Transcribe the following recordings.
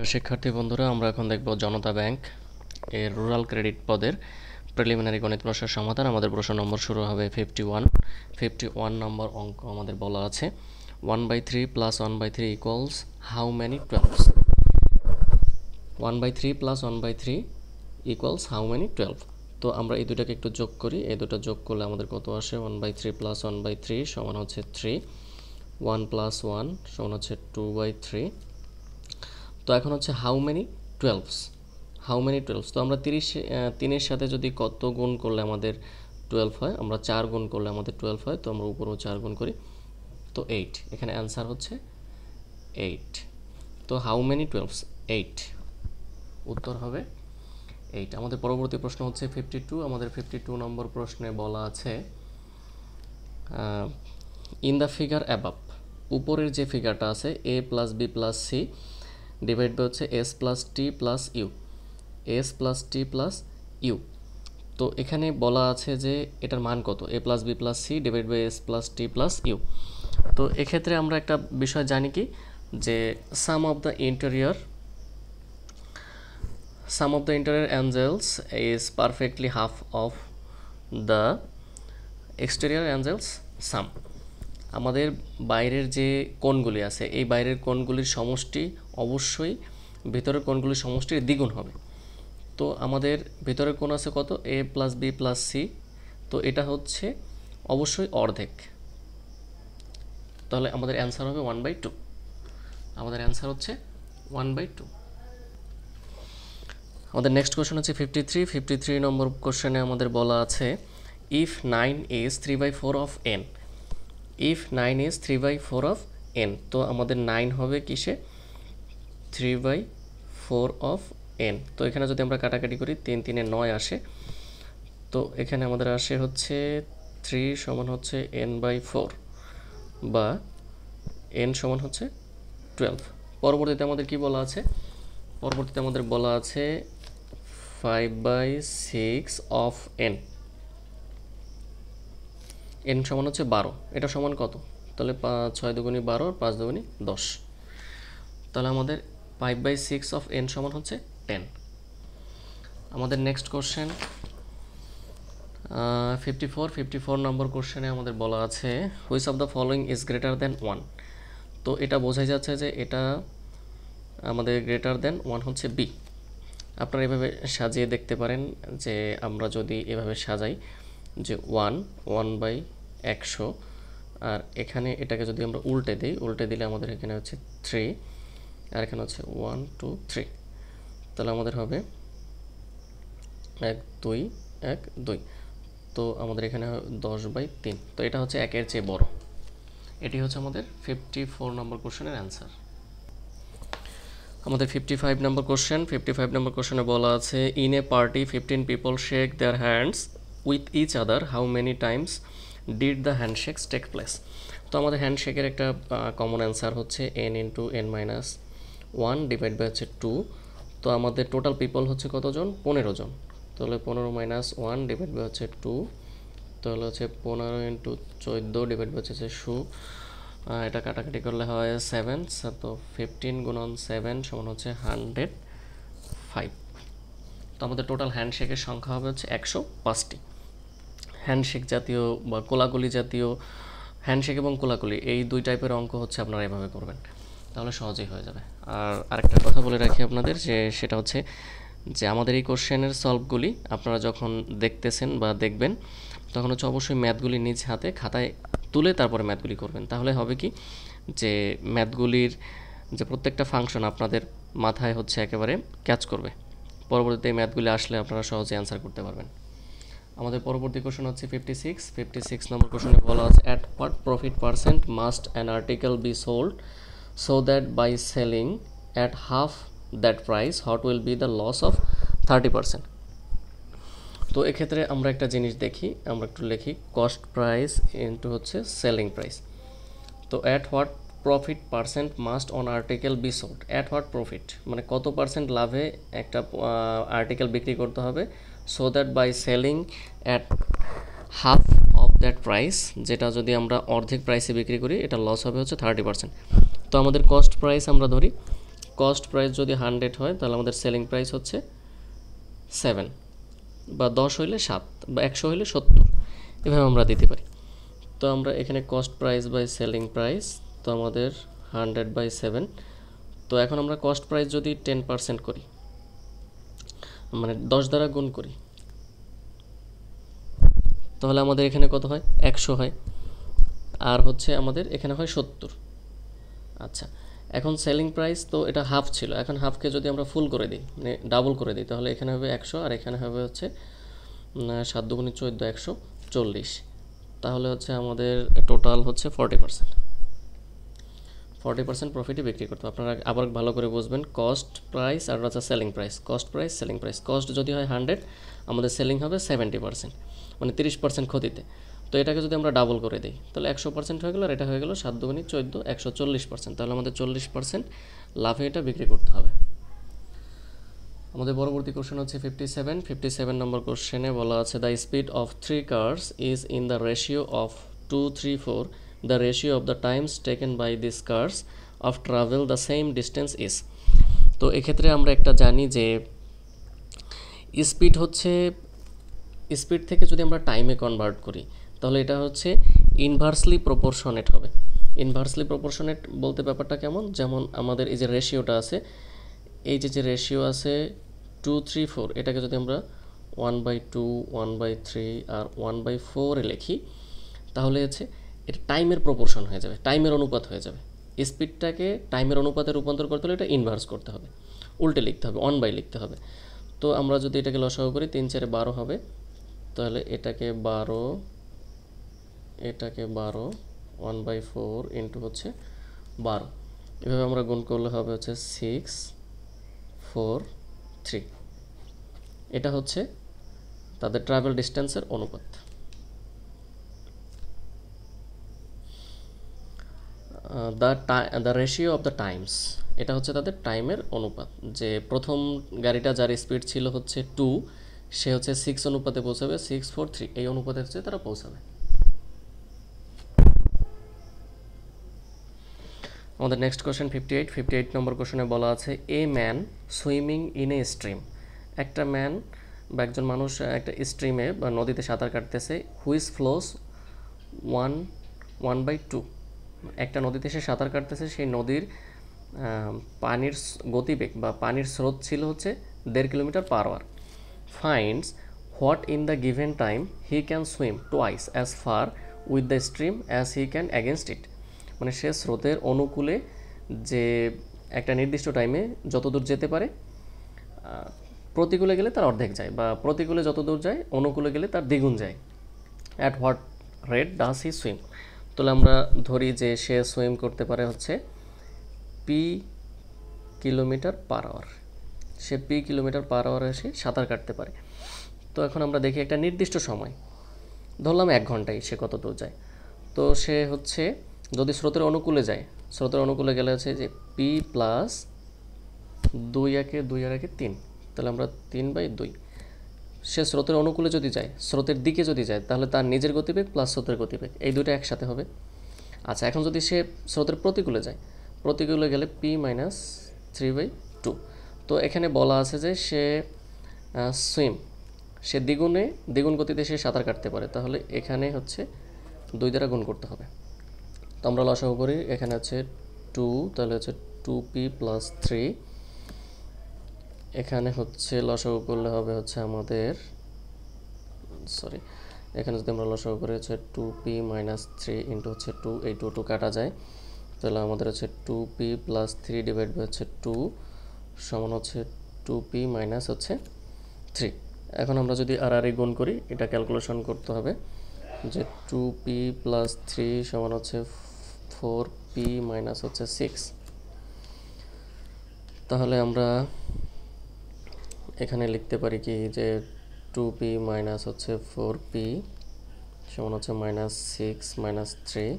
প্রিয় শিক্ষার্থী বন্ধুরা, আমরা এখন দেখব জনতা ব্যাংক এর রুরাল ক্রেডিট পদের প্রিলিমিনারি গণিত প্রশ্নের সমাধান। আমাদের প্রশ্ন নম্বর শুরু হবে 51 নম্বর অঙ্ক। আমাদের বলা আছে 1/3 + 1/3 equals how many 12? 1/3 + 1/3 equals how many 12? তো আমরা এই দুটাকে একটু যোগ করি। এই দুটো যোগ করলে আমাদের কত আসে? 1/3 + 1/3 সমান হচ্ছে 3। 1 + 1 সমান হচ্ছে 2/3। তো এখন হচ্ছে how many 12s, how many 12s। তো আমরা 3-এর সাথে যদি কত গুণ করলে আমাদের 12 হয়, আমরা 4 গুণ করলে আমাদের 12 হয়। তো আমরা উপরেও 4 গুণ করি, তো 8। এখানে অ্যান্সার হচ্ছে 8। তো হাউ মেনি 12s? 8। উত্তর হবে 8। আমাদের পরবর্তী প্রশ্ন হচ্ছে 52। আমাদের 52 নম্বর প্রশ্নে বলা আছে ইন দ্য ফিগার অ্যাবাভ, উপরের যে ফিগারটা আছে a + b + c divide by হচ্ছে s + t + u, s + t + u। তো এখানে বলা আছে যে এটার মান কত? a + b + c divide by s + t + u। তো এক্ষেত্রে আমরা একটা বিষয় জানি কি, যে sum of the interior angles is perfectly half of the exterior angles sum। আমাদের বাইরের যে কোণগুলি আছে, এই বাইরের কোণগুলির সমষ্টি অবশ্যই ভিতরের কোণগুলির সমষ্টির দ্বিগুণ হবে। তো আমাদের ভিতরের কোণ আছে কত? a + b + c। তো এটা হচ্ছে অবশ্যই অর্ধেক, তাহলে আমাদের অ্যান্সার হবে 1/2। আমাদের অ্যান্সার হচ্ছে 1/2। আমাদের নেক্সট কোশ্চেন হচ্ছে 53 নম্বর কোশ্চেনে আমাদের বলা আছে if 9 is 3/4 of n, if 9 is 3/4 of n। তো আমাদের 9 হবে কিসে? 3/4 of n। তো এখানে যদি আমরা কাটাকাটি করি, 3 3 এ 9 আসে। তো এখানে আমাদের আসে হচ্ছে 3 সমান হচ্ছে n/4 বা n সমান হচ্ছে 12। পরবর্তীতে আমাদের কি বলা আছে? পরবর্তীতে আমাদের বলা আছে 5/6 of n, n সমান হচ্ছে 12। এটা সমান কত? তাহলে 6 দুগুণী 12 আর 5 দুগুণী 10। তাহলে আমাদের 5/6 of n সমান হচ্ছে 10। আমাদের নেক্সট কোশ্চেন 54 নম্বর কোশ্চেনে আমাদের বলা আছে which of the following is greater than 1। তো এটা বোঝাই যাচ্ছে যে এটা আমাদের গ্রেটার দ্যান 1 হচ্ছে বি। আপনারা এভাবে সাজিয়ে দেখতে পারেন যে আমরা যদি এভাবে সাজাই যে 1/100, আর এখানে এটাকে যদি আমরা উল্টে দিই, উল্টে দিলে আমাদের এখানে হচ্ছে 3 আর এখানে হচ্ছে 1 2 3। তাহলে আমাদের হবে 1 2 1 2। তো আমাদের এখানে 10/3। তো এটা হচ্ছে 1-এর চেয়ে বড়। এটি হচ্ছে আমাদের 54 নম্বর কোশ্চেনের অ্যান্সার। আমাদের 55 নম্বর কোশ্চেনে বলা আছে in a party 15 people shake their hands with each other, how many times did the handshakes take place? তো আমাদের হ্যান্ডশেকের একটা কমন অ্যান্সার হচ্ছে n × n-1 ডিভাইড বাই হচ্ছে 2। তো আমাদের টোটাল পিপল হচ্ছে কতজন? 15 জন। তাহলে 15 - 1 ডিভাইড বাই হচ্ছে 2, তাহলে হচ্ছে 15 × 14 ডিভাইড বাই হচ্ছে 2। এটা কাটাকাটি করলে হয় 7। তো 15 × 7 সমান হচ্ছে 105। তো আমাদের টোটাল হ্যান্ডশেকের সংখ্যা হবে হচ্ছে 105টি। হ্যান্ডশেক জাতীয় বা কোলাকুলি জাতীয়, হ্যান্ডশেক এবং কোলাকুলি এই দুই টাইপের অঙ্ক হচ্ছে আপনারা এভাবে করবেন, তাহলে সহজেই হয়ে যাবে। আর আরেকটা কথা বলে রাখি আপনাদের, যে সেটা হচ্ছে যে আমাদের এই কোশ্চেনের সলভগুলি আপনারা যখন দেখতেছেন বা দেখবেন, তখন হচ্ছে অবশ্যই ম্যাথগুলি নিজ হাতে খাতায় তুলে তারপরে ম্যাথগুলি করবেন। তাহলে হবে কি, যে ম্যাথগুলির যে প্রত্যেকটা ফাংশন আপনাদের মাথায় হচ্ছে একেবারে ক্যাচ করবে। পরবর্তীতে এই ম্যাথগুলি আসলে আপনারা সহজে অ্যান্সার করতে পারবেন। আমাদের পরবর্তী কোশ্চেন হচ্ছে 56 নম্বর কোশ্চেনে বলা আছে at what profit percent must an article be sold so that by selling at half that price what will be the loss of 30%? তো এক্ষেত্রে আমরা একটা জিনিস দেখি, আমরা একটু লিখি কস্ট প্রাইস ইন্টু হচ্ছে সেলিং প্রাইস। তো at what profit percent must on article be sold, at what profit মানে কত পার্সেন্ট লাভে একটা আর্টিকেল বিক্রি করতে হবে, so that by selling at half of that price, যেটা যদি আমরা অর্ধেক প্রাইসে বিক্রি করি এটা লস হবে হচ্ছে 30%। তো আমাদের কস্ট প্রাইস আমরা ধরি কস্ট প্রাইস যদি 100 হয় তাহলে আমাদের সেলিং প্রাইস হচ্ছে 7, বা 10 হইলে 7, বা 100 হইলে 70, এভাবে আমরা দিতে পারি। তো আমরা এখানে cost price by selling price, তো আমাদের 100/7। তো এখন আমরা কস্ট প্রাইস যদি 10% করি, মানে 10 দ্বারা গুণ করি, তাহলে আমাদের এখানে কত হয়? 100 হয়। আর হচ্ছে আমাদের এখানে হয় 70। আচ্ছা, এখন সেলিং প্রাইস তো এটা হাফ ছিল, এখন হাফকে যদি আমরা ফুল করে দিই, মানে ডাবল করে দিই, তাহলে এখানে হবে 100 আর এখানে হবে হচ্ছে 7 দুগুণে 14, 140। তাহলে হচ্ছে আমাদের টোটাল হচ্ছে 40% প্রফিটে বিক্রি করতে হবে। আপনারা আবার ভালো করে বুঝবেন, কস্ট প্রাইস আর হচ্ছে selling price, cost price selling price. Cost যদি হয় 100, আমাদের সেলিং হবে 70%, মানে 30% ক্ষতিতে। তো এটাকে যদি আমরা ডাবল করে দিই তাহলে 100% হয়ে গেল, আর এটা হয়ে গেল 7 দুগুণে 14, 140%। তাহলে আমাদের 40% লাভে এটা বিক্রি করতে হবে। আমাদের পরবর্তী কোশ্চেন হচ্ছে 57 নম্বর কোশ্চেনে বলা আছে, the speed of 3 cars is in the ratio of 2, 3, 4, the ratio of the times taken by this cars of travel the same distance is. তো এক্ষেত্রে আমরা একটা জানি যে স্পিড হচ্ছে, স্পিড থেকে যদি আমরা টাইমে কনভার্ট করি তাহলে এটা হচ্ছে ইনভার্সলি প্রপোর্শনেট হবে। ইনভার্সলি প্রপোর্শনেট বলতে ব্যাপারটা কেমন, যেমন আমাদের এই যে রেশিওটা আছে, এই যে রেশিও আছে 2, 3, 4, এটাকে যদি আমরা 1/2, 1/3 আর 1/4 লিখি, তাহলে হচ্ছে এটা টাইমের প্রপোর্শন হয়ে যাবে, টাইমের অনুপাত হয়ে যাবে। স্পিডটাকে টাইমের অনুপাতে রূপান্তর করতে হলে এটা ইনভার্স করতে হবে, উল্টে লিখতে হবে, 1/, লিখতে হবে। তো আমরা যদি এটাকে লসাগু করি, 3, 4, 12 হবে, তাহলে এটাকে 12, 1/4 ইন্টু হচ্ছে 12, এভাবে আমরা গুণ করলে হবে হচ্ছে 6, 4, 3। এটা হচ্ছে তাদের ট্রাভেল ডিস্টেন্সের অনুপাত। The ratio of the Times, এটা হচ্ছে তাদের টাইমের অনুপাত। যে প্রথম গাড়িটা যার স্পিড ছিল হচ্ছে 2, সে হচ্ছে 6 অনুপাতে পৌঁছাবে, 6, 4, 3 এই অনুপাতে হচ্ছে তারা পৌঁছাবে। আমাদের নেক্সট কোশ্চেন 58 নম্বর কোশ্চেনে বলা আছে, a man swimming in a stream, একটা ম্যান বা একজন মানুষ একটা স্ট্রিমে বা নদীতে সাঁতার কাটতেছে, হুইচ ফ্লোস 1/2, একটা নদীতে সে সাঁতার কাটতেছে, সেই নদীর পানির গতিবেগ বা পানির স্রোত ছিল হচ্ছে 1.5 kilometre hour. Finds what in the given time he can swim twice as far with the stream as he can against it. মানে সে স্রোতের অনুকূলে যে একটা নির্দিষ্ট টাইমে যতদূর যেতে পারে, প্রতিকূলে গেলে তার অর্ধেক যায়, বা প্রতিকূলে যতদূর যায় অনুকূলে গেলে তার দ্বিগুণ যায়। At what rate does he swim. তাহলে আমরা ধরি যে সে সুইম করতে পারে হচ্ছে পি কিলোমিটার/আওয়ার, সে পি কিলোমিটার/আওয়ারে সে সাঁতার কাটতে পারে। তো এখন আমরা দেখি একটা নির্দিষ্ট সময়, ধরলাম 1 ঘন্টায় সে কত দূর যায়। তো সে হচ্ছে যদি স্রোতের অনুকূলে যায়, স্রোতের অনুকূলে গেলে হচ্ছে যে পি প্লাস 2 একে 2 আর একে 3, তাহলে আমরা 3/2। সে স্রোতের অনুকূলে যদি যায়, স্রোতের দিকে যদি যায়, তাহলে তার নিজের গতিবেগ প্লাস স্রোতের গতিবেগ এই দুটো একসাথে হবে। আচ্ছা, এখন যদি সে স্রোতের প্রতিকূলে যায়, প্রতিকূলে গেলে পি মাইনাস 3/2। তো এখানে বলা আছে যে সে সে দ্বিগুণ গতিতে সে সাঁতার কাটতে পারে, তাহলে এখানে হচ্ছে 2 দ্বারা গুণ করতে হবে। তো আমরা লসাগু করি, এখানে হচ্ছে 2, তাহলে হচ্ছে 2p + 3, এখানে হচ্ছে লসাগু করলে হবে হচ্ছে আমাদের, এখানে যদি আমরা লসাগু করি হচ্ছে 2p - 3 ইন্টু হচ্ছে 2, এই 2 কাটা যায়, তাহলে আমাদের হচ্ছে 2p + 3 ডিভাইড বাই হচ্ছে 2 সমান হচ্ছে 2p - হচ্ছে 3। এখন আমরা যদি আর গুণ করি, এটা ক্যালকুলেশন করতে হবে যে 2p + 3 সমান হচ্ছে 4p - হচ্ছে 6। তাহলে আমরা এখানে লিখতে পারি কি যে 2p - হচ্ছে 4p সমান হচ্ছে -6 - 3,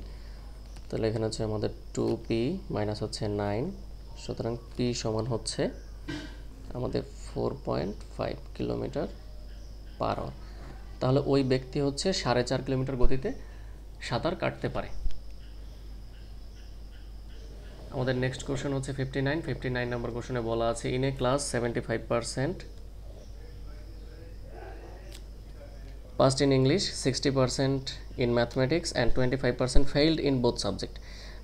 তাহলে এখানে হচ্ছে আমাদের 2p - হচ্ছে 9, সুতরাং p সমান হচ্ছে আমাদের 4.5 কিলোমিটার/আওয়ার। তাহলে ওই ব্যক্তি হচ্ছে 4.5 কিলোমিটার গতিতে সাঁতার কাটতে পারে। আমাদের নেক্সট কোশ্চেন হচ্ছে 59 নম্বর কোশ্চেনে বলা আছে in A class 75% passed in English, 60% in mathematics and 25% failed in both subject.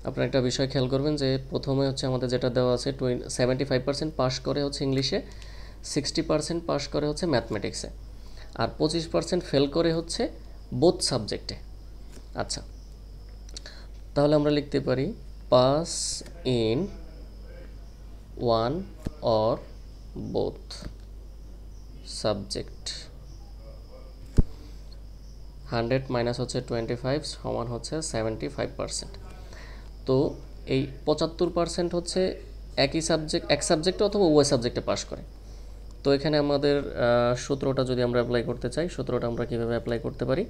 আপনারা একটা বিষয় খেয়াল করবেন যে প্রথমে হচ্ছে আমাদের যেটা দেওয়া আছে 75% পাস করে হচ্ছে ইংলিশে, 60% পাস করে হচ্ছে ম্যাথমেটিক্সে, আর 25% ফেল করে হচ্ছে বোথ সাবজেক্টে। আচ্ছা, তাহলে আমরা লিখতে পারি pass in one or both subject. 100 minus হচ্ছে 25 সমান হচ্ছে 75%। তো এই 75% হচ্ছে একই সাবজেক্ট, এক সাবজেক্টে অথবা উভয় সাবজেক্টে পাস করে। তো এখানে আমাদের সূত্রটা যদি আমরা অ্যাপ্লাই করতে চাই, সূত্রটা আমরা কীভাবে অ্যাপ্লাই করতে পারি,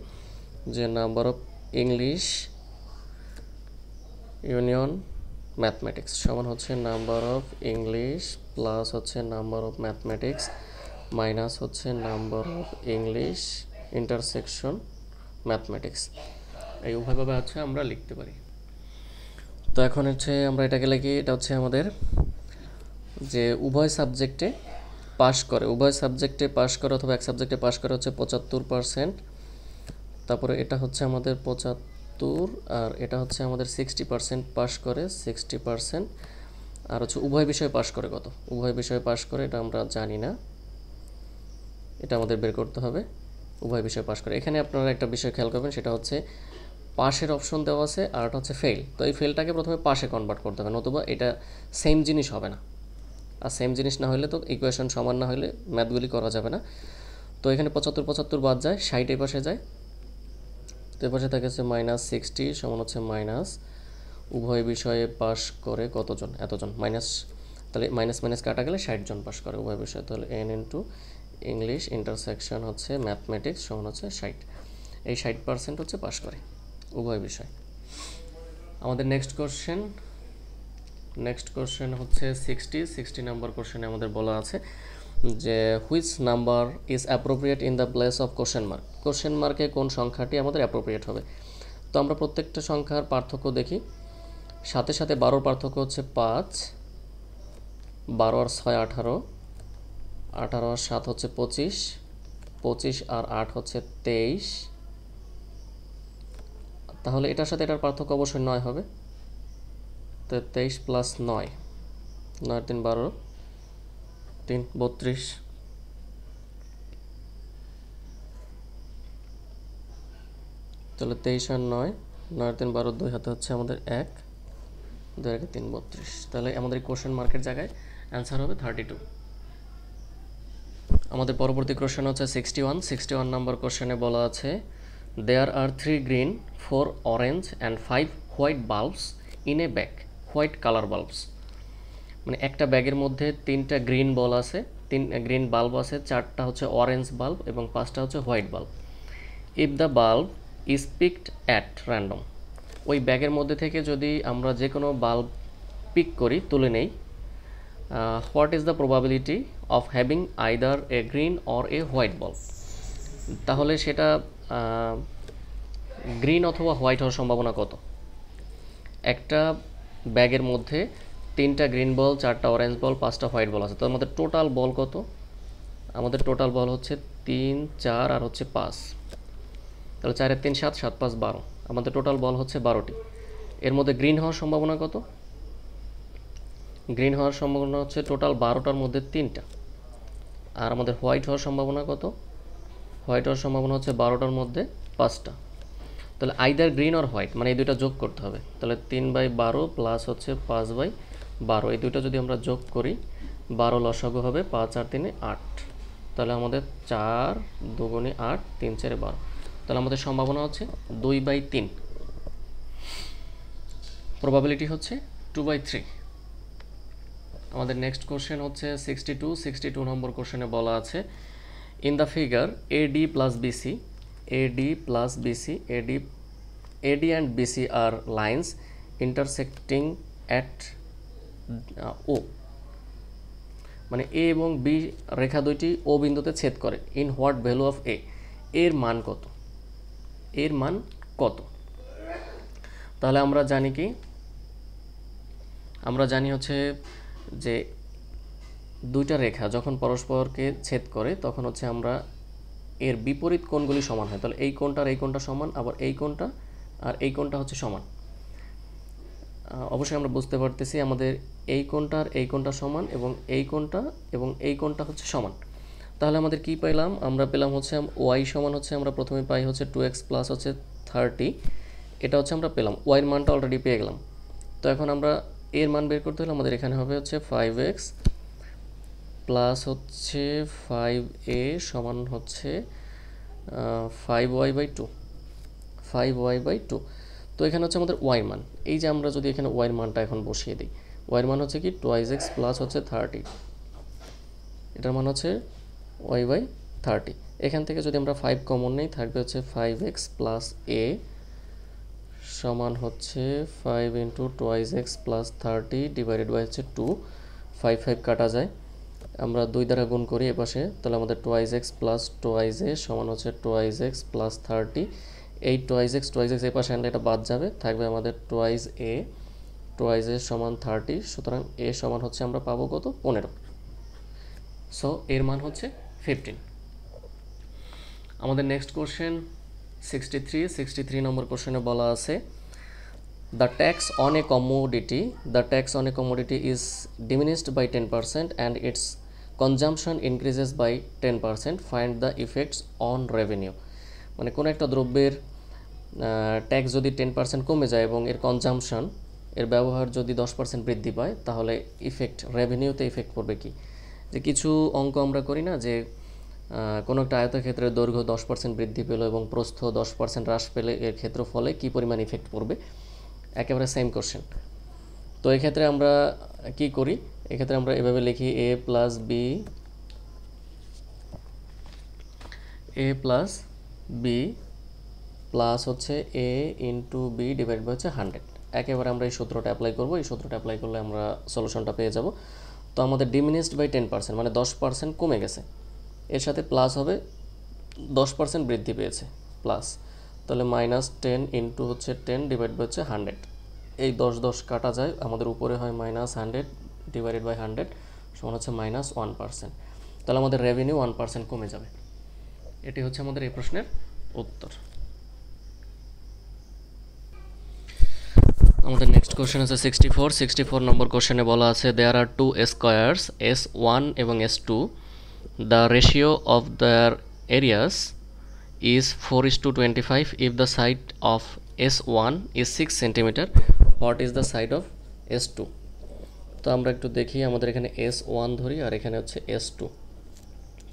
যে number of English union mathematics সমান হচ্ছে নাম্বার অফ ইংলিশ প্লাস হচ্ছে নাম্বার অফ ম্যাথমেটিক্স মাইনাস হচ্ছে number of English intersection mathematics. এই উভয়ভাবে হচ্ছে আমরা লিখতে পারি। তো এখন হচ্ছে আমরা এটাকে লিখি, এটা হচ্ছে আমাদের যে উভয় সাবজেক্টে পাস করে, উভয় সাবজেক্টে পাস করে অথবা এক সাবজেক্টে পাস করে হচ্ছে 75%। তারপরে এটা হচ্ছে আমাদের 75, আর এটা হচ্ছে আমাদের 60% পাস করে, 60%। আর হচ্ছে উভয় বিষয়ে পাস করে কত, উভয় বিষয়ে পাস করে এটা আমরা জানি না, এটা আমাদের বের করতে হবে। উভয় বিষয়ে পাস করে, এখানে আপনারা একটা বিষয় খেয়াল করবেন, সেটা হচ্ছে পাশের অপশন দেওয়া আছে আর এটা হচ্ছে ফেল। তো এই ফেলটাকে প্রথমে পাশে কনভার্ট করতে হবে, নতুবা এটা সেম জিনিস হবে না। আর সেম জিনিস না হলে তো ইকুয়েশন সমান না হলে ম্যাথগুলি করা যাবে না। তো এখানে 75 বাদ যায়, 60 এই পাশে যায়, তো এই পাশে থাকে হচ্ছে -60 সমান হচ্ছে মাইনাস উভয় বিষয়ে পাস করে কতজন, এতজন, মাইনাস, তাহলে মাইনাস মাইনাস কাটা গেলে 60 জন পাস করে উভয় বিষয়ে। তাহলে n ইন্টু ইংলিশ ইন্টারসেকশন হচ্ছে ম্যাথমেটিক্স সমান হচ্ছে 60। এই 60% হচ্ছে পাস করে উভয় বিষয়। আমাদের নেক্সট কোশ্চেন হচ্ছে 60 নম্বর কোশ্চেনে আমাদের বলা আছে যে which number is appropriate in the place of question mark. Question মার্কে কোন সংখ্যাটি আমাদের অ্যাপ্রোপ্রিয়েট হবে। তো আমরা প্রত্যেকটা সংখ্যার পার্থক্য দেখি। সাথে সাথে 12 পার্থক্য হচ্ছে 5, 12 আর 6 18, 18 আর 7 হচ্ছে 25, 25 আর 8 হচ্ছে 23। তাহলে এটার সাথে এটার পার্থক্য অবশ্যই 9 হবে। তো 23 প্লাস 9, 9 3 12, 3 32। তাহলে 23 আর 9, 9 3 12, 2 হাতে হচ্ছে আমাদের 1, 2 1 3 32। তাহলে আমাদের কোশ্চেন মার্কের জায়গায় অ্যান্সার হবে 32। আমাদের পরবর্তী কোশ্চেন হচ্ছে 61 নম্বর কোশ্চেনে বলা আছে দেয়ার আর 3 green 4 orange and 5 white bulbs in a bag, white colour bulbs. মানে একটা ব্যাগের মধ্যে 3টা গ্রিন বল আছে, 3 গ্রিন বাল্ব আছে, 4টা হচ্ছে অরেঞ্জ বাল্ব এবং 5টা হচ্ছে white bulb. If the bulb is picked at random, ওই ব্যাগের মধ্যে থেকে যদি আমরা যে কোনো বাল্ব পিক করি, তুলে নেই, what is the probability of having either a green or a white bulb. তাহলে সেটা গ্রিন অথবা হোয়াইট হওয়ার সম্ভাবনা কত। একটা ব্যাগের মধ্যে 3টা গ্রিন বল, 4টা অরেঞ্জ বল, 5টা হোয়াইট বল আছে। তো আমাদের টোটাল বল কত, আমাদের টোটাল বল হচ্ছে 3 4 আর হচ্ছে 5। তাহলে 4 3 7, 7 5 12, আমাদের টোটাল বল হচ্ছে 12টি। এর মধ্যে গ্রিন হওয়ার সম্ভাবনা কত, গ্রিন হওয়ার সম্ভাবনা হচ্ছে টোটাল 12টার মধ্যে 3টা। আর আমাদের হোয়াইট হওয়ার সম্ভাবনা কত, হোয়াইট হওয়ার সম্ভাবনা হচ্ছে 12টার মধ্যে 5টা। তাহলে আইদার গ্রিন আর হোয়াইট, মানে এই দুইটা যোগ করতে হবে। তাহলে 3/12 প্লাস হচ্ছে 5/12, এই দুইটা যদি আমরা যোগ করি 12 লসাগু হবে, 5 আর 3 8। তাহলে আমাদের 4 2 8, 3 4 12। তাহলে আমাদের সম্ভাবনা হচ্ছে 2/3, প্রবাবিলিটি হচ্ছে 2/3। আমাদের নেক্সট কোশ্চেন হচ্ছে 62 নম্বর কোশ্চেনে বলা আছে in the figure AD plus BC, AD and BC are lines intersecting at O, মানে A এবং B রেখা দুইটি O বিন্দুতে ছেদ করে। In what value of A, এর মান কত, এর মান কত। তাহলে আমরা জানি কি আমরা জানি হচ্ছে যে দুইটা রেখা যখন পরস্পরকে ছেদ করে তখন হচ্ছে আমরা এর বিপরীত কোণগুলি সমান হয়, তাহলে এই কোণটা আর এই কোণটা সমান, আবার এই কোণটা আর এই কোণটা হচ্ছে সমান। অবশ্যই আমরা বুঝতে পারতেছি আমাদের এই কোণটা আর এই কোণটা সমান এবং এই কোণটা এবং এই কোণটা হচ্ছে সমান। তাহলে আমাদের কি পেলাম, আমরা পেলাম হচ্ছে ওয়াই সমান হচ্ছে আমরা প্রথমে পাই হচ্ছে 2x প্লাস হচ্ছে 30, এটা হচ্ছে আমরা পেলাম, ওয়াইয়ের মানটা অলরেডি পেয়ে গেলাম। তো এখন আমরা এর মান বের করতে হলে আমাদের এখানে হবে হচ্ছে 5x প্লাস হচ্ছে 5a সমান হচ্ছে 5y/2, 5y/2। তো এখানে হচ্ছে আমাদের ওয়াই মান, এই যে আমরা যদি এখানে ওয়াইয়ের মানটা এখন বসিয়ে দিই, ওয়াইয়ের মান হচ্ছে কি 2x প্লাস হচ্ছে 30, এটার মান হচ্ছে y/30। এখান থেকে যদি আমরা 5 কমন নেই থাকবে হচ্ছে 5x প্লাস a সমান হচ্ছে 5 into 2x plus 30 divided by হচ্ছে 2, 5 কাটা যায়, আমরা 2 দ্বারা গুণ করি এপাশে, তাহলে আমাদের 2x প্লাস 2a সমান হচ্ছে 2x প্লাস 30। এই 2x এই পাশে আনলে এটা বাদ যাবে, থাকবে আমাদের 2a সমান 30, সুতরাং a সমান হচ্ছে আমরা পাবো কত, 15। সো এর মান হচ্ছে 15। আমাদের নেক্সট কোশ্চেন 63 নম্বর কোশ্চেনে বলা আছে the tax on a commodity is diminished by 10% and its consumption increases by 10%, find the effects on revenue। মানে কোনো একটা দ্রব্যের ট্যাক্স যদি 10% কমে যায় এবং এর কনজাম্পশন, এর ব্যবহার যদি 10% বৃদ্ধি পায়, তাহলে ইফেক্ট রেভিনিউতে ইফেক্ট পড়বে কি। যে কিছু অঙ্ক আমরা করি না যে কোনো একটা আয়তক্ষেত্রের দৈর্ঘ্য 10% বৃদ্ধি পেল এবং প্রস্থ 10% হ্রাস পেলে এর ক্ষেত্রফলে কী পরিমাণ ইফেক্ট পড়বে, একেবারে সেম কোশ্চেন। তো এক্ষেত্রে আমরা কি করি, এক্ষেত্রে আমরা এভাবে লিখি a প্লাস b প্লাস হচ্ছে a into b divide by হচ্ছে 100। একেবারে আমরা এই সূত্রটা অ্যাপ্লাই করব, এই সূত্রটা অ্যাপ্লাই করলে আমরা সলিউশনটা পেয়ে যাব। তো আমাদের ডিমিনিশড বাই 10% মানে 10% কমে গেছে, এর সাথে প্লাস হবে 10% বৃদ্ধি পেয়েছে প্লাস, তাহলে -10 ইন্টু হচ্ছে 10 ডিভাইড বাই হচ্ছে 100। এই 10 কাটা যায়, আমাদের উপরে হয় -100 ডিভাইডেড বাই 100 সমান হচ্ছে -1%। তাহলে আমাদের রেভিনিউ 1% কমে যাবে। এটি হচ্ছে আমাদের এই প্রশ্নের উত্তর। আমাদের নেক্সট কোশ্চেন আছে 64 নম্বর কোশ্চেনে বলা আছে দেয়ার আর টু স্কোয়ার্স S1 এবং S2, the ratio of their areas is 4:25 if the side of S1 is 6 cm, what is the side of S2। তো আমরা একটু দেখি, আমাদের এখানে S1 ধরি আর এখানে হচ্ছে S2।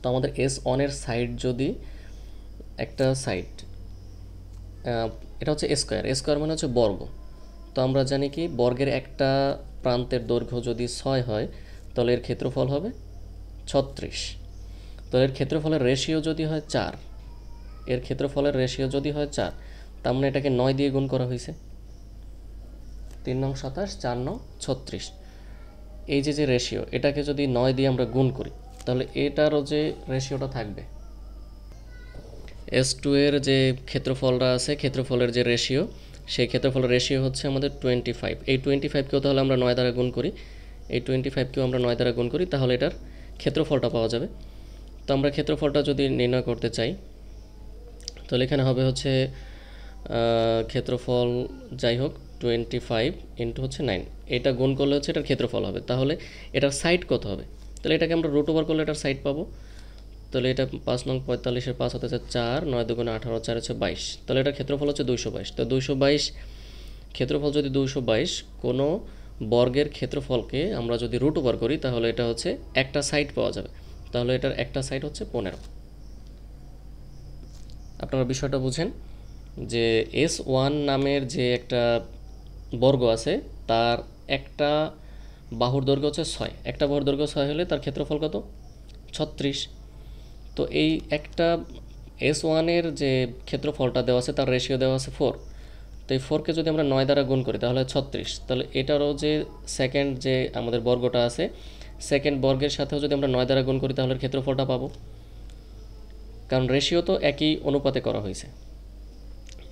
তো আমাদের S1 এর সাইড যদি একটা সাইড, এটা হচ্ছে স্কোয়ার মানে হচ্ছে বর্গ। তো আমরা জানি কি বর্গের একটা প্রান্তের দৈর্ঘ্য যদি 6 হয় তাহলে এর ক্ষেত্রফল হবে 36। তো এর ক্ষেত্রফলের রেশিও যদি হয় 4, এর ক্ষেত্রফলের রেশিও যদি হয় 4, তার মানে এটাকে 9 দিয়ে গুণ করা হয়েছে, 3 নং 27 4 নং 36। এই যে রেশিও, এটাকে যদি 9 দিয়ে আমরা গুণ করি তাহলে এটারও যে রেশিওটা থাকবে, S2 এর যে ক্ষেত্রফলটা আছে, ক্ষেত্রফলের যে রেশিও, সেই ক্ষেত্রফলের রেশিও হচ্ছে আমাদের 25। এই 25কেও তাহলে আমরা 9 দ্বারা গুণ করি, এই 25কেও আমরা 9 দ্বারা গুণ করি, তাহলে এটার ক্ষেত্রফলটা পাওয়া যাবে। তো আমরা ক্ষেত্রফলটা যদি নির্ণয় করতে চাই তাহলে এখানে হবে হচ্ছে ক্ষেত্রফল যাই হোক 25 ইন্টু হচ্ছে 9, এটা গুণ করলে হচ্ছে এটার ক্ষেত্রফল হবে। তাহলে এটার সাইড কত হবে, তাহলে এটাকে আমরা রুট ওভার করলে এটার সাইড পাবো। তাহলে এটা 5 নং 45-এর 5 হতে হচ্ছে 4, 9 দুগুণে 18, 4 হচ্ছে 22, তাহলে এটার ক্ষেত্রফল হচ্ছে 222। তো 222 ক্ষেত্রফল যদি 222, কোনো বর্গের ক্ষেত্রফলকে আমরা যদি রুট ওভার করি তাহলে এটা হচ্ছে একটা সাইড পাওয়া যাবে, তাহলে এটার একটা সাইড হচ্ছে 15। আপনারা বিষয়টা বুঝেন যে S1 নামের যে একটা বর্গ আছে তার একটা বাহুর দৈর্ঘ্য হচ্ছে 6, একটা বাহুর দৈর্ঘ্য 6 হলে তার ক্ষেত্রফল কত, 36। তো এই একটা S1 এর যে ক্ষেত্রফলটা দেওয়া আছে তার রেশিও দেওয়া আছে 4, তো এই 4কে যদি আমরা 9 দ্বারা গুণ করি তাহলে 36। তাহলে এটারও যে সেকেন্ড যে আমাদের বর্গটা আছে, সেকেন্ড বর্গের সাথেও যদি আমরা 9 দ্বারা গুণ করি তাহলে ক্ষেত্রফলটা পাবো, কারণ রেশিও তো একই অনুপাতে করা হয়েছে।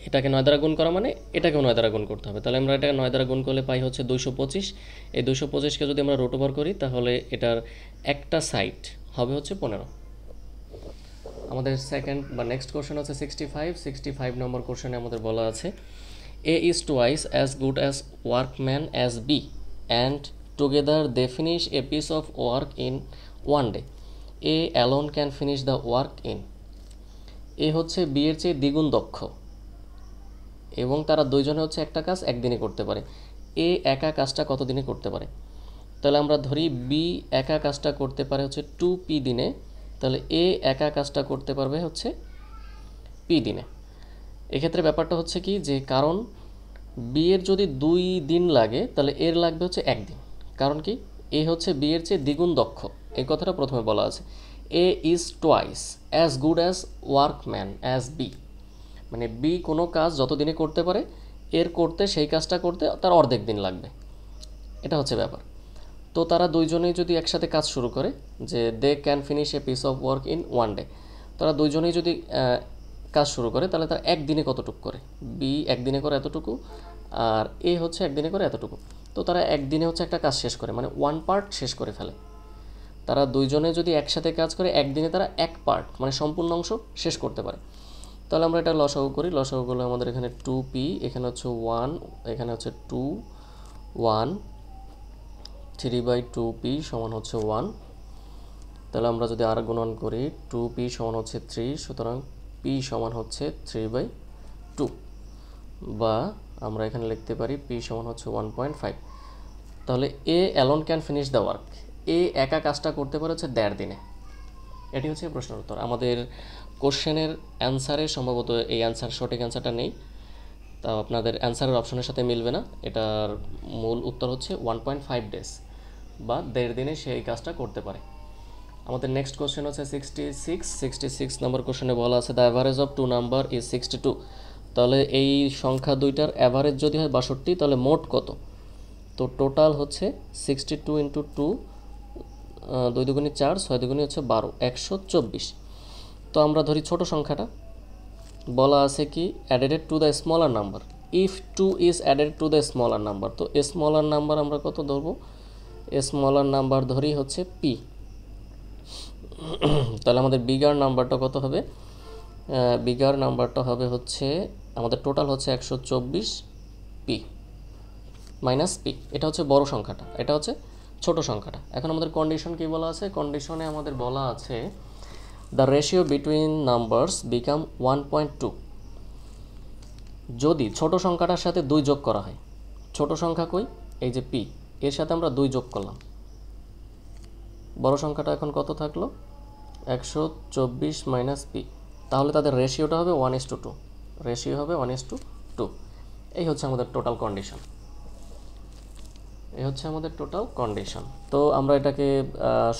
এটাকে 9 দ্বারা গুণ করা মানে এটাকেও 9 দ্বারা গুণ করতে হবে। তাহলে আমরা এটাকে 9 দ্বারা গুণ করলে পাই হচ্ছে 225। এই 225কে যদি আমরা রুট ওভার করি তাহলে এটার একটা সাইড হবে হচ্ছে 15। আমাদের সেকেন্ড বা নেক্সট কোশ্চেন হচ্ছে 65 নম্বর কোশ্চেনে আমাদের বলা আছে A is twice as good as workman as B and together they finish a piece of work in one day. A alone can finish the work in. A হচ্ছে B এর চেয়ে দ্বিগুণ দক্ষ এবং তারা দুইজনে হচ্ছে একটা কাজ একদিনে করতে পারে। এ একা কাজটা কত দিনে করতে পারে? তাহলে আমরা ধরি বি একা কাজটা করতে পারে হচ্ছে 2p দিনে, তাহলে এ একা কাজটা করতে পারবে হচ্ছে p দিনে। এক্ষেত্রে ব্যাপারটা হচ্ছে কি যে কারণ বি এর যদি 2 দিন লাগে তাহলে এর লাগবে হচ্ছে 1 দিন। কারণ কি এ হচ্ছে বি এর চেয়ে দ্বিগুণ দক্ষ, এই কথাটা প্রথমে বলা আছে। A is twice as good as workman as B, মানে বি কোনো কাজ যত দিনে করতে পারে এর করতে সেই কাজটা করতে তার অর্ধেক দিন লাগবে, এটা হচ্ছে ব্যাপার। তো তারা দুইজনেই যদি একসাথে কাজ শুরু করে যে they can finish a piece of work in one day, তারা দুইজনেই যদি কাজ শুরু করে তাহলে তারা একদিনে কতটুকু করে? বি একদিনে করে এতটুকু আর এ হচ্ছে একদিনে করে এতটুকু। তো তারা একদিনে হচ্ছে একটা কাজ শেষ করে, মানে ওয়ান পার্ট শেষ করে ফেলে। তারা দুইজনে যদি একসাথে কাজ করে একদিনে তারা এক পার্ট মানে সম্পূর্ণ অংশ শেষ করতে পারে। তাহলে আমরা এটা লসাগু করি। লসাগু করলে আমাদের এখানে 2p, এখানে হচ্ছে 1, এখানে হচ্ছে 2, 1, 3/2p সমান হচ্ছে 1। তাহলে আমরা যদি আর গুণন করি 2p সমান হচ্ছে 3, সুতরাং p সমান হচ্ছে 3/2, বা আমরা এখানে লিখতে পারি p সমান হচ্ছে 1.5। তাহলে A alone can finish the work, A একা কাজটা করতে পারে হচ্ছে 1.5 দিনে। এটি হচ্ছে প্রশ্নের উত্তর। আমাদের কোশ্চেনের অ্যান্সারে সম্ভবত এই অ্যান্সার সঠিক অ্যান্সারটা নেই, তা আপনাদের অ্যান্সারের অপশনের সাথে মিলবে না। এটার মূল উত্তর হচ্ছে 1.5 ডেজ বা 1.5 দিনে সে এই কাজটা করতে পারে। আমাদের নেক্সট কোশ্চেন হচ্ছে 66 নম্বর কোশ্চেনে বলা আছে the average of 2 number is 62। তাহলে এই সংখ্যা দুইটার অ্যাভারেজ যদি হয় 62 তাহলে মোট কত? তো টোটাল হচ্ছে 62 ইন্টু 2, 2 দুগুণে 4, 6 দুগুণে হচ্ছে 12, 124। তো আমরা ধরি ছোট সংখ্যাটা, বলা আছে কি added to the smaller number if 2 is added to the smaller number. তো স্মলার নাম্বার আমরা কত ধরবো? স্মলার নাম্বার ধরি হচ্ছে p। তাহলে আমাদের বিগার নাম্বারটা কত হবে? বিগার নাম্বারটা হবে হচ্ছে আমাদের টোটাল হচ্ছে 124p মাইনাস p। এটা হচ্ছে বড় সংখ্যাটা, এটা হচ্ছে ছোট সংখ্যাটা। এখন আমাদের কন্ডিশন কি বলা আছে? কন্ডিশনে আমাদের বলা আছে the ratio between numbers become 1.2 যদি ছোট সংখ্যাটার সাথে 2 যোগ করা হয়। ছোট সংখ্যা কই? এই যে p, এর সাথে আমরা 2 যোগ করলাম। বড় সংখ্যাটা এখন কত থাকলো? 124 মাইনাস p। তাহলে তাদের রেশিওটা হবে 1:2, রেশিও হবে 1:2। এই হচ্ছে আমাদের টোটাল কন্ডিশন, এই হচ্ছে আমাদের টোটাল কন্ডিশন। তো আমরা এটাকে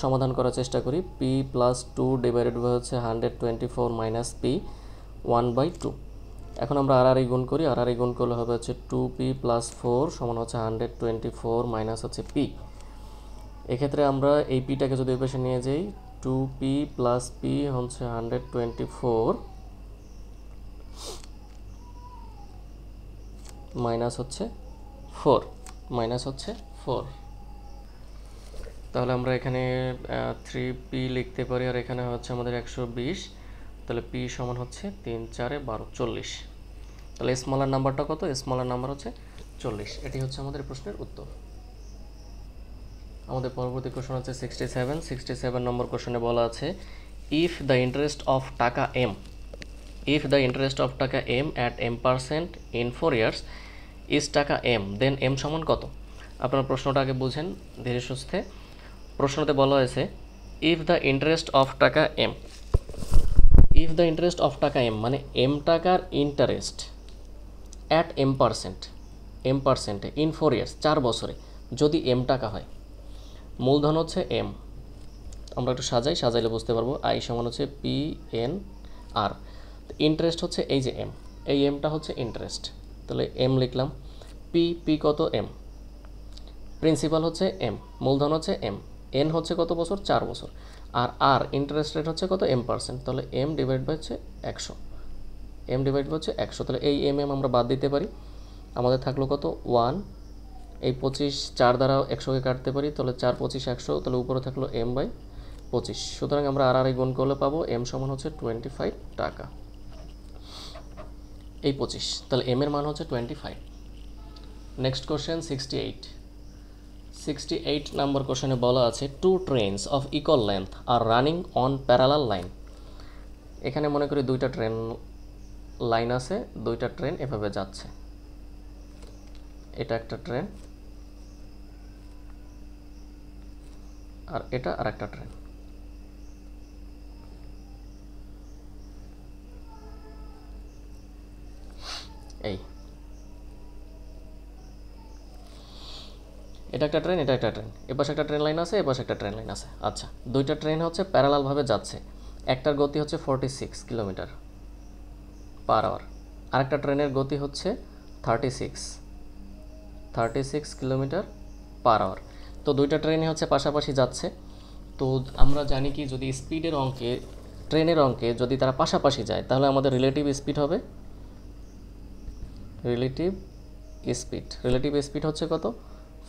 সমাধান করার চেষ্টা করি। p প্লাস 2 ডিভাইডেড বাই হচ্ছে 124 মাইনাস p 1/2। এখন আমরা আর গুণ করি, আর গুণ করলে হবে হচ্ছে 2p প্লাস 4 সমান হচ্ছে 124 মাইনাস হচ্ছে p। এক্ষেত্রে আমরা এই পিটাকে যদি ওই পাশে নিয়ে যাই 2p প্লাস p হচ্ছে 124 মাইনাস হচ্ছে 4, মাইনাস হচ্ছে 4। তাহলে আমরা এখানে 3p লিখতে পারি আর এখানে হচ্ছে আমাদের 120। তাহলে p সমান হচ্ছে 3 4 12 40। তাহলে স্মলার নাম্বারটা কত? স্মলার নাম্বার হচ্ছে 40। এটি হচ্ছে আমাদের প্রশ্নের উত্তর। আমাদের পরবর্তী কোশ্চেন হচ্ছে 67 নম্বর কোশ্চেনে বলা আছে ইফ দ্য ইন্টারেস্ট অফ টাকা m, if the interest of টাকা m at m% in 4 years is টাকা m, দেন m সমান কত? আপনার প্রশ্নটা আগে বুঝেন ধীরে সুস্থে। প্রশ্নতে বলা হয়েছে ইফ দ্য ইন্টারেস্ট অফ টাকা m, if the interest of টাকা m মানে m টাকার interest at m%, in 4 years 4 বছরে যদি m টাকা হয়। মূলধন হচ্ছে m, আমরা একটু সাজাইলে বুঝতে পারবো। i সমান হচ্ছে p/n/r, ইন্টারেস্ট হচ্ছে এই যে m, এই mটা হচ্ছে ইন্টারেস্ট। তাহলে m লিখলাম, p কত? m। প্রিন্সিপাল হচ্ছে m, মূলধন হচ্ছে m, n হচ্ছে কত বছর? 4 বছর। আর r ইন্টারেস্ট রেট হচ্ছে কত? m%। তাহলে m ডিভাইড বাই হচ্ছে 100। এম ডিভাইড হচ্ছে 100, তাহলে এই আমরা বাদ দিতে পারি। আমাদের থাকলো কত 1, এই 25 4 দ্বারা 100কে কাটতে পারি, তাহলে 4 25 100, তাহলে উপরে থাকলো m/25। সুতরাং আমরা আর গুণ করলে পাবো m সমান হচ্ছে 25 টাকা। এই 25, তাহলে m এর মান হচ্ছে 25। নেক্সট কোশ্চেন 68 নাম্বার কোশ্চেনে বলা আছে two trains of equal length are running on parallel line. এখানে মনে করি দুইটা ট্রেন লাইন আছে, দুইটা ট্রেন এভাবে যাচ্ছে, এটা একটা ট্রেন আর এটা আর একটা ট্রেন। এই এটা একটা ট্রেন, এটা একটা ট্রেন, এপাশে একটা ট্রেন লাইন আছে, এপাশে একটা ট্রেন লাইন আছে। আচ্ছা, দুইটা ট্রেন হচ্ছে প্যারালালভাবে যাচ্ছে, একটার গতি হচ্ছে 46 কিলোমিটার পার আওয়ার, আরেকটা ট্রেনের গতি হচ্ছে 36 কিলোমিটার পার আওয়ার। তো দুইটা ট্রেনই হচ্ছে পাশাপাশি যাচ্ছে। তো আমরা জানি কি, যদি স্পিডের অঙ্কে, ট্রেনের অঙ্কে যদি তারা পাশাপাশি যায়, তাহলে আমাদের রিলেটিভ স্পিড হবে, রিলেটিভ স্পিড হচ্ছে কত,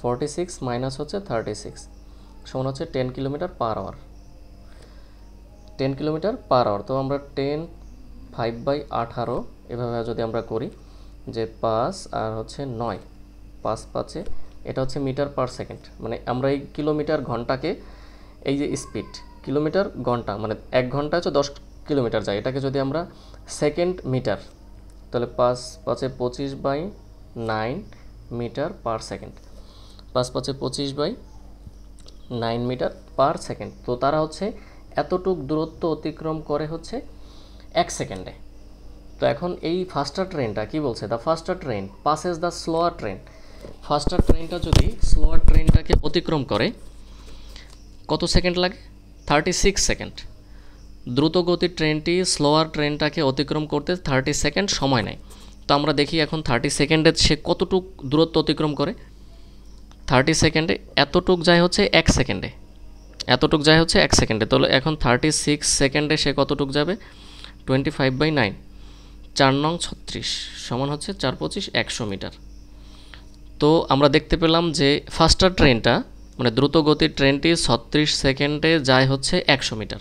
46 মাইনাস হচ্ছে 36 সমান হচ্ছে 10 kilometre per hour, 10 kilometre per hour. তো আমরা 10 5/18 এভাবে যদি আমরা করি, যে 5 আর হচ্ছে 9, 5 5, এটা হচ্ছে মিটার পার সেকেন্ড। মানে আমরা এই কিলোমিটার ঘন্টাকে, এই যে স্পিড কিলোমিটার ঘন্টা, মানে 1 ঘন্টা হচ্ছে 10 কিলোমিটার যায়, এটাকে যদি আমরা সেকেন্ড মিটার, তাহলে 5 5 25/9 metre per second, 5 5 25/9 metre per second. তো তারা হচ্ছে এতটুক দূরত্ব অতিক্রম করে হচ্ছে 1 সেকেন্ডে। তো এখন এই ফাস্টার ট্রেনটা কি বলছে, the ফাস্টার train passes the slower train. ফাস্টার ট্রেনটা যদি স্লোয়ার ট্রেনটাকে অতিক্রম করে কত সেকেন্ড লাগে, 36 সেকেন্ড। দ্রুতগতির ট্রেনটি স্লোয়ার ট্রেনটাকে অতিক্রম করতে 30 সেকেন্ড সময় নেয়। তো আমরা দেখি এখন 30 সেকেন্ডে সে কতটুক দূরত্ব অতিক্রম করে। 30 সেকেন্ডে এতটুক যায় হচ্ছে 1 সেকেন্ডে, এতটুক যায় হচ্ছে 1 সেকেন্ডে। তাহলে এখন 36 সেকেন্ডে সে কতটুক যাবে, 25/9, 4 নং 36 সমান হচ্ছে 4 25 100 মিটার। তো আমরা দেখতে পেলাম যে ফাস্টার ট্রেনটা, মানে দ্রুতগতির ট্রেনটি 36 সেকেন্ডে যায় হচ্ছে 100 মিটার।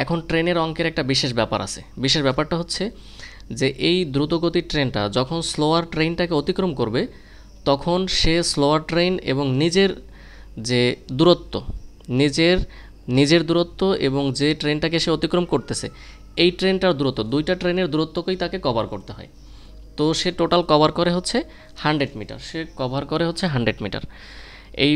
এখন ট্রেনের অঙ্কের একটা বিশেষ ব্যাপার আছে, বিশেষ ব্যাপারটা হচ্ছে যে এই দ্রুতগতির ট্রেনটা যখন স্লোয়ার ট্রেনটাকে অতিক্রম করবে, তখন সে স্লোয়ার ট্রেন এবং নিজের যে দূরত্ব, নিজের দূরত্ব এবং যে ট্রেনটাকে সে অতিক্রম করতেছে, এই ট্রেনটার দূরত্ব, দুইটা ট্রেনের দূরত্বকেই তাকে কভার করতে হয়। তো সে টোটাল কভার করে হচ্ছে 100 মিটার, সে কভার করে হচ্ছে 100 মিটার। এই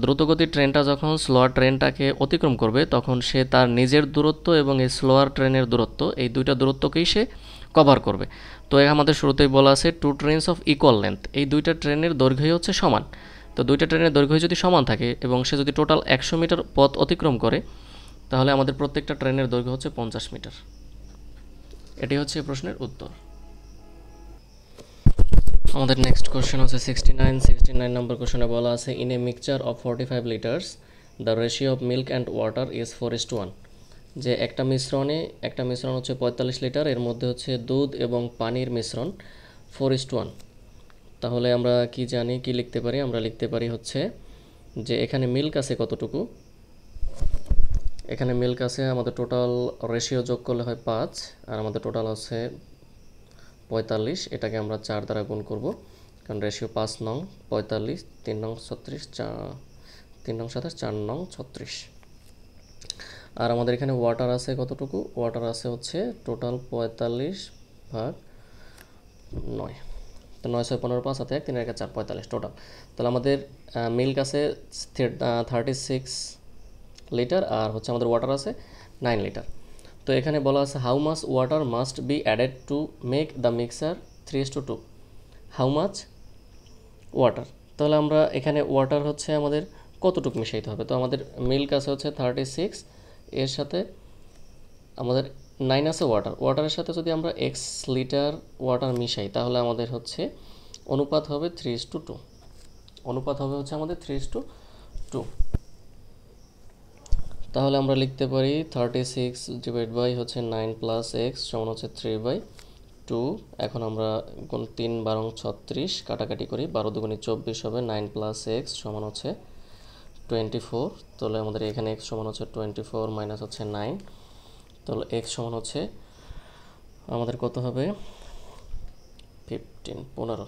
দ্রুতগতির ট্রেনটা যখন স্লোয়ার ট্রেনটাকে অতিক্রম করবে, তখন সে তার নিজের দূরত্ব এবং এই স্লোয়ার ট্রেনের দূরত্ব, এই দুইটা দূরত্বকেই সে কভার করবে। তো আমাদের শুরুতেই বলা আছে two trains of equal length, এই দুইটা ট্রেনের দৈর্ঘ্যই হচ্ছে সমান। তো দুইটা ট্রেনের দৈর্ঘ্য যদি সমান থাকে এবং সে যদি টোটাল 100 মিটার পথ অতিক্রম করে, তাহলে আমাদের প্রত্যেকটা ট্রেনের দৈর্ঘ্য হচ্ছে 50 মিটার। এটি হচ্ছে এই প্রশ্নের উত্তর। আমাদের নেক্সট কোশ্চেন হচ্ছে 69 নম্বর কোশ্চেনে বলা আছে in A mixture of 45 litres the ratio of milk and water is 4:1। যে একটা মিশ্রণ হচ্ছে 45 লিটার, এর মধ্যে হচ্ছে দুধ এবং পানির মিশ্রণ 4:1। তাহলে আমরা কি জানি, কি লিখতে পারি, আমরা লিখতে পারি হচ্ছে যে এখানে মিল্ক আছে কতটুকু, এখানে মিল্ক আছে আমাদের টোটাল রেশিও যোগ করলে হয় 5, আর আমাদের টোটাল হচ্ছে 45, এটাকে আমরা 4 দ্বারা গুণ করব, কারণ রেশিও 5 নং 45, 3 নং 36, 3 নং 27, 4 নং 36। আর আমাদের এখানে ওয়াটার আছে কতটুকু, ওয়াটার আছে হচ্ছে টোটাল 45/9, তো 9 6 15 5 7 1 3 1 4 45 টোটাল। তাহলে আমাদের মিল্ক আছে 36 লিটার, আর হচ্ছে আমাদের ওয়াটার আছে 9 লিটার। তো এখানে বলা আছে how much water must be added to make the mixer 3:2, how much water. তাহলে আমরা এখানে ওয়াটার হচ্ছে আমাদের কতটুকু মিশাইতে হবে। তো আমাদের মিল্ক আছে হচ্ছে 36, এর সাথে আমাদের 9 আছে ওয়াটার, ওয়াটারের সাথে যদি আমরা x লিটার ওয়াটার মিশাই, তাহলে আমাদের হচ্ছে অনুপাত হবে 3:2, অনুপাত হবে হচ্ছে আমাদের 3:2। তাহলে আমরা লিখতে পারি 36 ডিভাইড বাই হচ্ছে 9 প্লাস এক্স সমান হচ্ছে 3/2। এখন আমরা 3 × 12 = 36 কাটাকাটি করি, 12 × 2 = 24 হবে। 9 প্লাস এক্স সমান হচ্ছে 24। তাহলে আমাদের এখানে এক্স সমান হচ্ছে 24 মাইনাস হচ্ছে 9। তাহলে এক্স সমান হচ্ছে আমাদের কত হবে 15।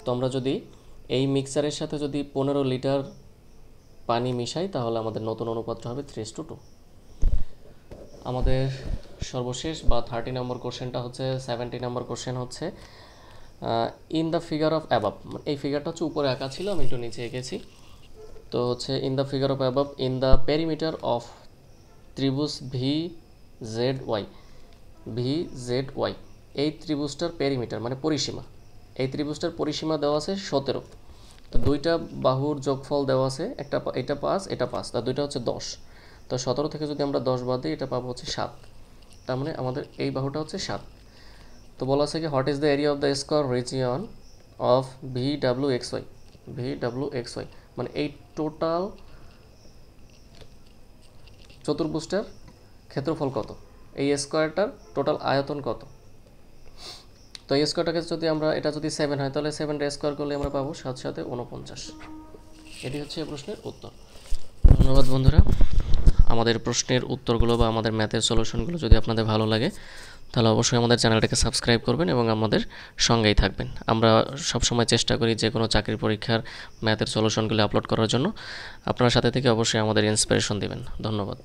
তো আমরা যদি এই মিক্সারের সাথে যদি 15 লিটার পানি মিশাই তাহলে আমাদের নতুন অনুপাতটা হবে 3:2। আমাদের সর্বশেষ বা 30 নম্বর কোশ্চেনটা হচ্ছে 70 নম্বর কোশ্চেন হচ্ছে in the figure of above. এই ফিগারটা হচ্ছে উপরে আঁকা ছিল, আমি একটু নিচে এঁকেছি। তো হচ্ছে in the figure of above in the perimeter of ত্রিভুজ VZY এই ত্রিভুজটার পেরিমিটার মানে পরিসীমা, এই ত্রিভুজটার পরিসীমা দেওয়া আছে 17। তো দুইটা বাহুর যোগফল দেওয়া আছে, এটা 5 এটা 5, তার দুইটা হচ্ছে 10। তো 17 থেকে যদি আমরা 10 বাদ দিই এটা পাবো হচ্ছে 7। তার মানে আমাদের এই বাহুটা হচ্ছে 7। তো বলা আছে কি what is the area of the square region of VWXY মানে এই টোটাল চতুর্ভুজটার ক্ষেত্রফল কত, এই স্কোয়ারটার টোটাল আয়তন কত। তো এই স্কোয়ারটাকে যদি আমরা এটা যদি 7 হয় তাহলে 7টা স্কোয়ার করলে আমরা পাবো 7 7 49। এটি হচ্ছে এই প্রশ্নের উত্তর। ধন্যবাদ বন্ধুরা। আমাদের প্রশ্নের উত্তরগুলো বা আমাদের ম্যাথের সলিউশনগুলো যদি আপনাদের ভালো লাগে তাহলে অবশ্যই আমাদের চ্যানেলটাকে সাবস্ক্রাইব করবেন এবং আমাদের সঙ্গেই থাকবেন। আমরা সবসময় চেষ্টা করি যে কোনো চাকরির পরীক্ষার ম্যাথের সলিউশনগুলো আপলোড করার জন্য। আপনার সাথে থেকে অবশ্যই আমাদের ইন্সপিরেশন দিবেন। ধন্যবাদ।